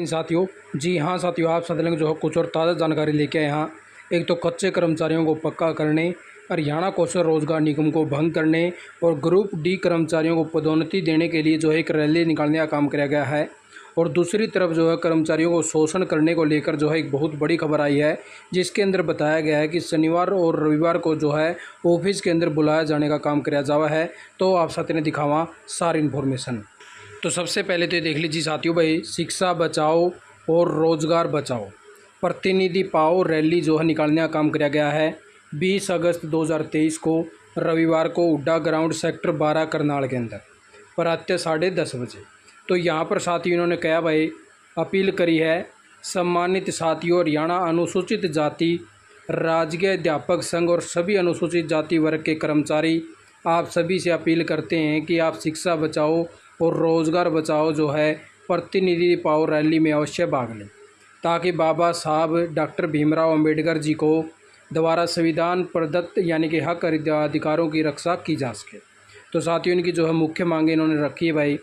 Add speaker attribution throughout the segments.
Speaker 1: साथियों। जी हाँ साथियों, आप साथ लेंगे जो है कुछ और ताज़ा जानकारी लेके आए यहाँ। एक तो कच्चे कर्मचारियों को पक्का करने, हरियाणा कौशल रोजगार निगम को भंग करने और ग्रुप डी कर्मचारियों को पदोन्नति देने के लिए जो है एक रैली निकालने का काम किया गया है। और दूसरी तरफ जो है कर्मचारियों को शोषण करने को लेकर जो है एक बहुत बड़ी खबर आई है, जिसके अंदर बताया गया है कि शनिवार और रविवार को जो है ऑफिस के अंदर बुलाया जाने का काम किया जावा है। तो आप साथ ने दिखावा सारी इन्फॉर्मेशन। तो सबसे पहले तो ये देख लीजिए साथियों भाई, शिक्षा बचाओ और रोज़गार बचाओ प्रतिनिधि पाओ रैली जो है निकालने का काम किया गया है 20 अगस्त 2023 को रविवार को हुड्डा ग्राउंड सेक्टर 12 करनाल के अंदर प्रातः 10:30 बजे। तो यहाँ पर साथियों इन्होंने कहा भाई, अपील करी है सम्मानित साथियों, हरियाणा अनुसूचित जाति राजकीय अध्यापक संघ और सभी अनुसूचित जाति वर्ग के कर्मचारी आप सभी से अपील करते हैं कि आप शिक्षा बचाओ और रोज़गार बचाओ जो है प्रतिनिधि पाओ रैली में अवश्य भाग लें, ताकि बाबा साहब डॉक्टर भीमराव अंबेडकर जी को द्वारा संविधान प्रदत्त यानी कि हक अधिकारों की रक्षा की जा सके। तो साथियों इनकी जो है मुख्य मांगे इन्होंने रखी है भाई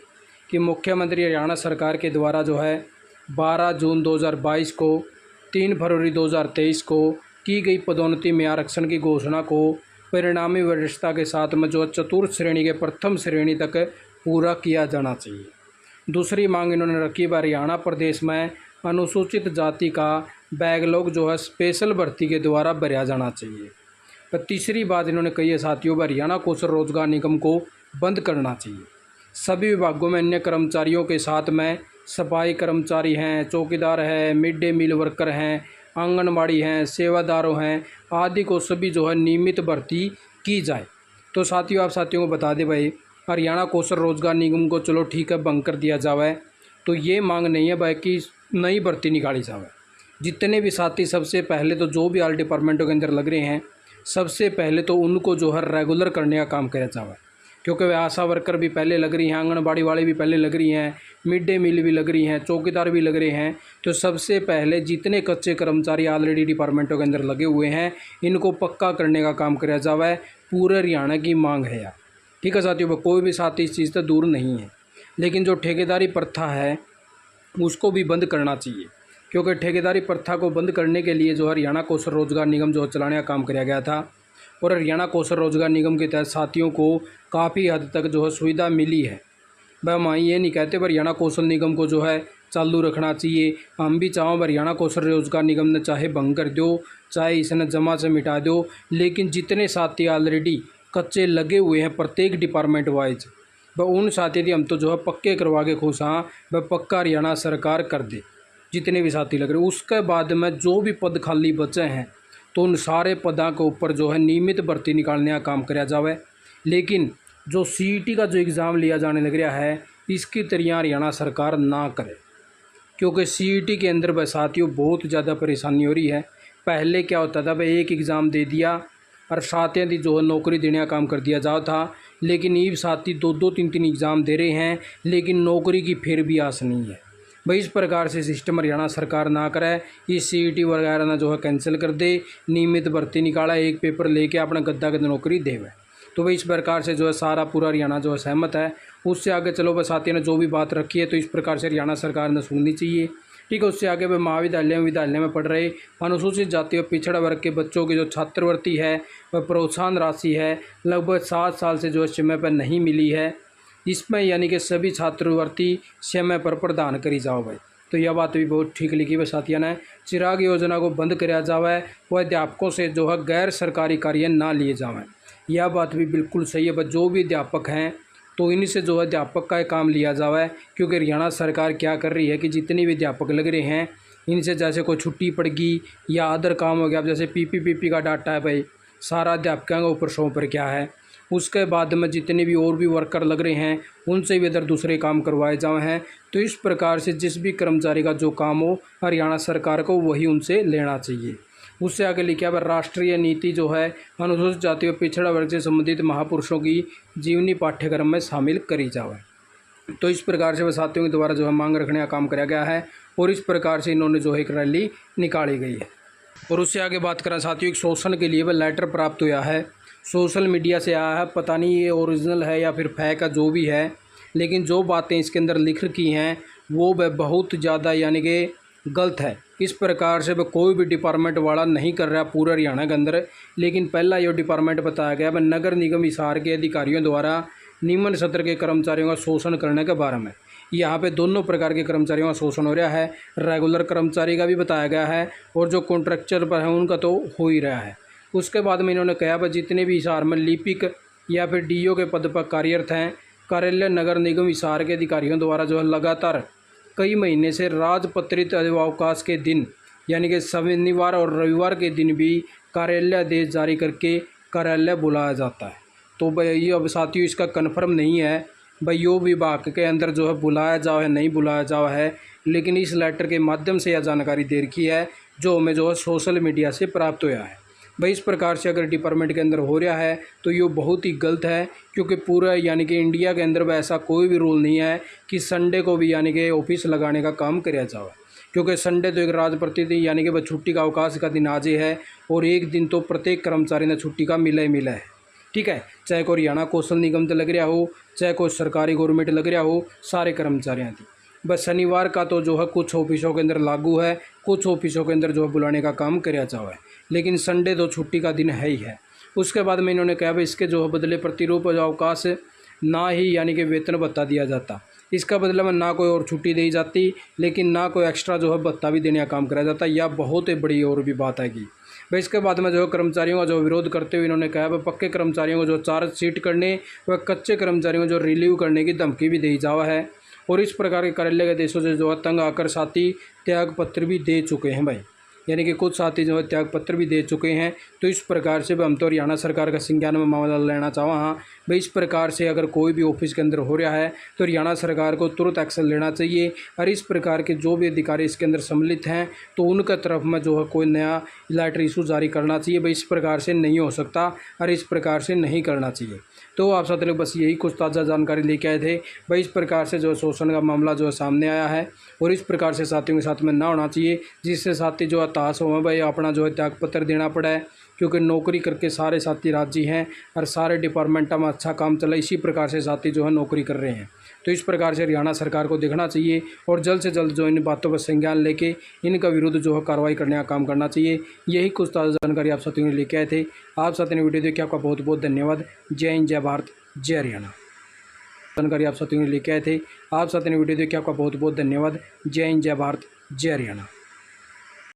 Speaker 1: कि मुख्यमंत्री हरियाणा सरकार के द्वारा जो है 12 जून 2022 को 3 फरवरी 2023 को की गई पदोन्नति में आरक्षण की घोषणा को परिणामी वरिष्ठता के साथ में जो चतुर्थ श्रेणी के प्रथम श्रेणी तक पूरा किया जाना चाहिए। दूसरी मांग इन्होंने रखी है हरियाणा प्रदेश में अनुसूचित जाति का बैकलॉग जो है स्पेशल भर्ती के द्वारा भरा जाना चाहिए। पर तीसरी बात इन्होंने कही है साथियों, हरियाणा कौशल रोजगार निगम को बंद करना चाहिए। सभी विभागों में अन्य कर्मचारियों के साथ में सफाई कर्मचारी हैं, चौकीदार हैं, मिड डे मील वर्कर हैं, आंगनबाड़ी हैं, सेवादारों हैं आदि को सभी जो है नियमित भर्ती की जाए। तो साथियों आप साथियों को बता दें भाई, हरियाणा कौशल रोजगार निगम को चलो ठीक है भंग कर दिया जावे, तो ये मांग नहीं है भाई कि नई भर्ती निकाली जावे। जितने भी साथी सबसे पहले तो जो भी आल डिपार्टमेंटों के अंदर लग रहे हैं, सबसे पहले तो उनको जो है रेगुलर करने का काम किया जावे, क्योंकि वे आशा वर्कर भी पहले लग रही हैं, आंगनबाड़ी वाले भी पहले लग रही हैं, मिड डे मील भी लग रही हैं, चौकीदार भी लग रहे हैं। तो सबसे पहले जितने कच्चे कर्मचारी ऑलरेडी डिपार्टमेंटों के अंदर लगे हुए हैं, इनको पक्का करने का काम किया जावे। पूरे हरियाणा की मांग है यार, ठीक है साथियों। कोई भी साथी इस चीज़ से दूर नहीं है, लेकिन जो ठेकेदारी प्रथा है उसको भी बंद करना चाहिए, क्योंकि ठेकेदारी प्रथा को बंद करने के लिए जो हरियाणा कौशल रोजगार निगम जो चलाने का काम किया गया था, और हरियाणा कौशल रोजगार निगम के तहत साथियों को काफ़ी हद तक जो है सुविधा मिली है। भाई हम ये नहीं कहते हरियाणा कौशल निगम को जो है चालू रखना चाहिए, हम भी चाहों हरियाणा कौशल रोजगार निगम ने चाहे भंग कर दो, चाहे इसने जमा से मिटा दो, लेकिन जितने साथी ऑलरेडी कच्चे लगे हुए हैं प्रत्येक डिपार्टमेंट वाइज, वह उन साथी हम तो जो है पक्के करवा के खुश। हाँ वह पक्का हरियाणा सरकार कर दे जितने भी साथी लग रहे। उसके बाद में जो भी पद खाली बचे हैं तो उन सारे पदों के ऊपर जो है नियमित भर्ती निकालने का काम किया जावे। लेकिन जो सीईटी का जो एग्ज़ाम लिया जाने लग रहा है, इसकी तैयारी हरियाणा सरकार ना करे, क्योंकि सीईटी के अंदर वह साथियों बहुत ज़्यादा परेशानी हो रही है। पहले क्या होता था, वह एक एग्ज़ाम दे दिया और साथियों की जो है नौकरी देने का काम कर दिया जाता था, लेकिन ये साथी 2-2 3-3 एग्ज़ाम दे रहे हैं, लेकिन नौकरी की फिर भी आस नहीं है। भाई इस प्रकार से सिस्टम हरियाणा सरकार ना करे, ये सीईटी वगैरह ना जो है कैंसिल कर दे, नियमित भर्ती निकाला, एक पेपर लेके अपना गद्दा गद्दा नौकरी देवे। तो भाई इस प्रकार से जो है सारा पूरा हरियाणा जो है सहमत है। उससे आगे चलो बस साथियों ने जो भी बात रखी है तो इस प्रकार से हरियाणा सरकार ने सुननी चाहिए, ठीक है। उससे आगे वह महाविद्यालय विद्यालय में पढ़ रहे अनुसूचित जाति और पिछड़ा वर्ग के बच्चों की जो छात्रवृत्ति है वह प्रोत्साहन राशि है लगभग 7 साल से जो है समय पर नहीं मिली है, इसमें यानी कि सभी छात्रवृत्ति समय पर प्रदान करी जाओ भाई। तो यह बात भी बहुत ठीक लिखी है साथियों ने। चिराग योजना को बंद कराया जावे, वह अध्यापकों से जो है गैर सरकारी कार्य ना लिए जावें, यह बात भी बिल्कुल सही है। बस जो भी अध्यापक हैं तो इनसे जो है अध्यापक का काम लिया जावे, क्योंकि हरियाणा सरकार क्या कर रही है कि जितने भी अध्यापक लग रहे हैं इनसे जैसे कोई छुट्टी पड़ गई या अदर काम हो गया, अब जैसे पीपी का डाटा है भाई सारा अध्यापकों के ऊपर सौंप पर क्या है, उसके बाद में जितने भी और भी वर्कर लग रहे हैं उनसे भी इधर दूसरे काम करवाए जाए हैं। तो इस प्रकार से जिस भी कर्मचारी का जो काम हो हरियाणा सरकार को वही उनसे लेना चाहिए। उससे आगे लिखा है राष्ट्रीय नीति जो है अनुसूचित जाति और पिछड़ा वर्ग से संबंधित महापुरुषों की जीवनी पाठ्यक्रम में शामिल करी जाए। तो इस प्रकार से वह साथियों के द्वारा जो है मांग रखने का काम किया गया है, और इस प्रकार से इन्होंने जो है एक रैली निकाली गई है। और उससे आगे बात करें साथियों, एक शोषण के लिए वह लेटर प्राप्त हुआ है, सोशल मीडिया से आया है, पता नहीं ये ओरिजिनल है या फिर फेक है, जो भी है, लेकिन जो बातें इसके अंदर लिख रखी हैं वो वह बहुत ज़्यादा यानी कि गलत है। इस प्रकार से वह कोई भी डिपार्टमेंट वाला नहीं कर रहा पूरा हरियाणा के अंदर। लेकिन पहला ये डिपार्टमेंट बताया गया वह नगर निगम हिसार के अधिकारियों द्वारा निम्न सत्र के कर्मचारियों का शोषण करने के बारे में। यहाँ पे दोनों प्रकार के कर्मचारियों का शोषण हो रहा है। रेगुलर कर्मचारी का भी बताया गया है और जो कॉन्ट्रैक्चुअल पर है उनका तो हो ही रहा है। उसके बाद में इन्होंने कहा वह जितने भी हिसार में लिपिक या फिर डीओ के पद पर कार्यरत हैं, कार्यालय नगर निगम हिसार के अधिकारियों द्वारा जो है लगातार कई महीने से राजपत्रित अवकाश के दिन यानी कि शनिवार और रविवार के दिन भी कार्यालय आदेश जारी करके कार्यालय बुलाया जाता है। तो भाई ये अब साथियों इसका कन्फर्म नहीं है भाई यो विभाग के अंदर जो है बुलाया जाओ है नहीं बुलाया जाओ है, लेकिन इस लेटर के माध्यम से यह जानकारी दे रखी है जो हमें जो है सोशल मीडिया से प्राप्त हुआ है। भाई इस प्रकार से अगर डिपार्टमेंट के अंदर हो रहा है तो ये बहुत ही गलत है, क्योंकि पूरा यानी कि इंडिया के अंदर ऐसा कोई भी रूल नहीं है कि संडे को भी यानी कि ऑफिस लगाने का काम किया जाए, क्योंकि संडे तो एक राजप्रतिनिधि यानी कि वह छुट्टी का अवकाश का दिन आज है और एक दिन तो प्रत्येक कर्मचारी ने छुट्टी का मिला ही मिला है। ठीक है, चाहे कोई हरियाणा कौशल निगम तो लग रहा हो, चाहे कोई सरकारी गवर्नमेंट लग रहा हो, सारे कर्मचारियों की बस शनिवार का तो जो है कुछ ऑफिसों के अंदर लागू है, कुछ ऑफिसों के अंदर जो है बुलाने का काम किया जाओ है, लेकिन संडे तो छुट्टी का दिन है ही है। उसके बाद में इन्होंने कहा भाई इसके जो है बदले प्रतिरूप अवकाश ना ही यानी कि वेतन भत्ता दिया जाता, इसका बदला में ना कोई और छुट्टी दी जाती, लेकिन ना कोई एक्स्ट्रा जो है भत्ता भी देने का काम कराया जाता। यह बहुत ही बड़ी और भी बात है कि भाई इसके बाद में जो है कर्मचारियों का जो विरोध करते हुए इन्होंने कहा वह पक्के कर्मचारियों को जो चार्जशीट करने व कच्चे कर्मचारियों को जो रिलीव करने की धमकी भी दी जावा है। और इस प्रकार के कार्यालय के देशों से जो है तंग आकर साथी त्याग पत्र भी दे चुके हैं भाई, यानी कि कुछ साथी जो है त्याग पत्र भी दे चुके हैं। तो इस प्रकार से हम तो हरियाणा सरकार का संज्ञान में मामला लेना चाहूँ। हाँ भाई इस प्रकार से अगर कोई भी ऑफिस के अंदर हो रहा है तो हरियाणा सरकार को तुरंत एक्शन लेना चाहिए और इस प्रकार के जो भी अधिकारी इसके अंदर सम्मिलित हैं तो उनका तरफ में जो है कोई नया लेटर इशू जारी करना चाहिए। भाई इस प्रकार से नहीं हो सकता और इस प्रकार से नहीं करना चाहिए। तो आप साथ लोग बस यही कुछ ताज़ा जानकारी लेके आए थे। भाई इस प्रकार से जो शोषण का मामला जो है सामने आया है और इस प्रकार से साथियों के साथ में ना होना चाहिए, जिससे साथी जो हताश हो भाई अपना जो है त्याग पत्र देना पड़ा है, क्योंकि नौकरी करके सारे साथी राजी हैं और सारे डिपार्टमेंट में अच्छा काम चला, इसी प्रकार से साथी जो है नौकरी कर रहे हैं। तो इस प्रकार से हरियाणा सरकार को देखना चाहिए और जल्द से जल्द जो इन बातों पर संज्ञान लेके इनका विरुद्ध जो है कार्रवाई करने का काम करना चाहिए। यही कुछ ताज़ा जानकारी आप साथियों ने लेके आए थे। आप साथियों ने वीडियो देखे आपका बहुत बहुत धन्यवाद। जय हिंद, जय भारत, जय हरियाणा। जानकारी आप साथियों ने लेके आए थे। आप साथियों ने वीडियो देखे आपका बहुत बहुत धन्यवाद। जय हिंद, जय भारत, जय हरियाणा।